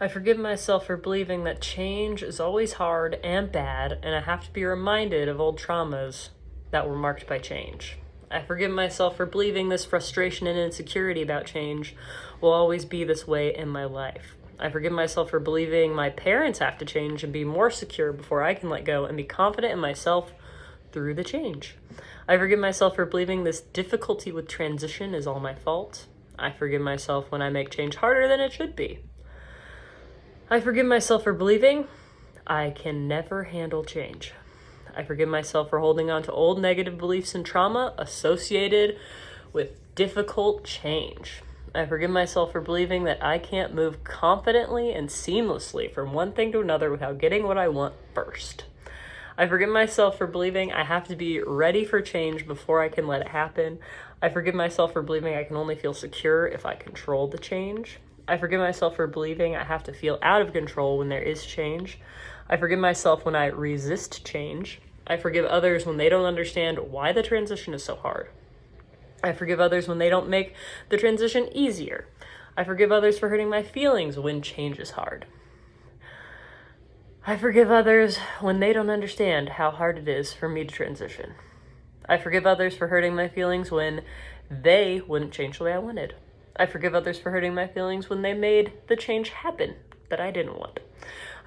I forgive myself for believing that change is always hard and bad, and I have to be reminded of old traumas that were marked by change. I forgive myself for believing this frustration and insecurity about change will always be this way in my life. I forgive myself for believing my parents have to change and be more secure before I can let go and be confident in myself through the change. I forgive myself for believing this difficulty with transition is all my fault. I forgive myself when I make change harder than it should be. I forgive myself for believing I can never handle change. I forgive myself for holding on to old negative beliefs and trauma associated with difficult change. I forgive myself for believing that I can't move confidently and seamlessly from one thing to another without getting what I want first. I forgive myself for believing I have to be ready for change before I can let it happen. I forgive myself for believing I can only feel secure if I control the change. I forgive myself for believing I have to feel out of control when there is change. I forgive myself when I resist change. I forgive others when they don't understand why the transition is so hard. I forgive others when they don't make the transition easier. I forgive others for hurting my feelings when change is hard. I forgive others when they don't understand how hard it is for me to transition. I forgive others for hurting my feelings when they wouldn't change the way I wanted. I forgive others for hurting my feelings when they made the change happen that I didn't want.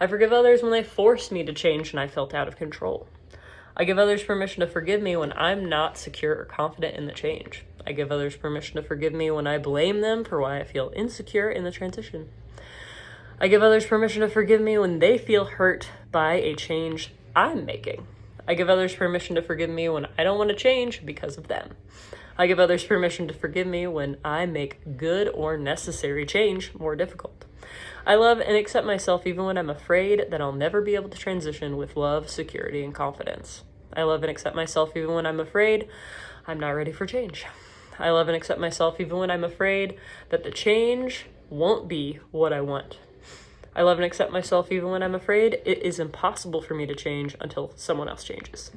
I forgive others when they forced me to change and I felt out of control. I give others permission to forgive me when I'm not secure or confident in the change. I give others permission to forgive me when I blame them for why I feel insecure in the transition. I give others permission to forgive me when they feel hurt by a change I'm making. I give others permission to forgive me when I don't want to change because of them. I give others permission to forgive me when I make good or necessary change more difficult. I love and accept myself even when I'm afraid that I'll never be able to transition with love, security, and confidence. I love and accept myself even when I'm afraid I'm not ready for change. I love and accept myself even when I'm afraid that the change won't be what I want. I love and accept myself even when I'm afraid it is impossible for me to change until someone else changes.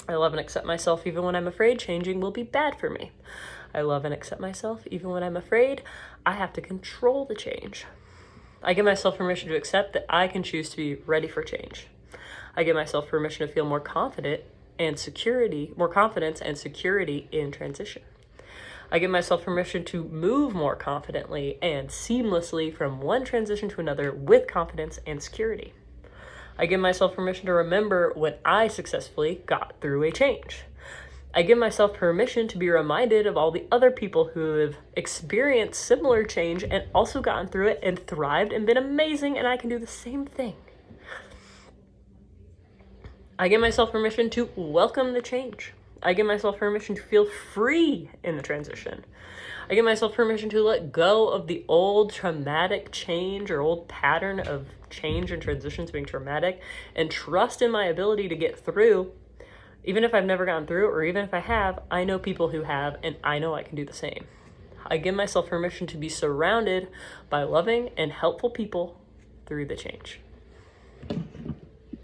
I love and accept myself even when I'm afraid changing will be bad for me. I love and accept myself even when I'm afraid I have to control the change. I give myself permission to accept that I can choose to be ready for change. I give myself permission to feel more confidence and security in transition. I give myself permission to move more confidently and seamlessly from one transition to another with confidence and security. I give myself permission to remember when I successfully got through a change. I give myself permission to be reminded of all the other people who have experienced similar change and also gotten through it and thrived and been amazing, and I can do the same thing. I give myself permission to welcome the change. I give myself permission to feel free in the transition. I give myself permission to let go of the old traumatic change or old pattern of change and transitions being traumatic and trust in my ability to get through. Even if I've never gotten through or even if I have, I know people who have, and I know I can do the same. I give myself permission to be surrounded by loving and helpful people through the change.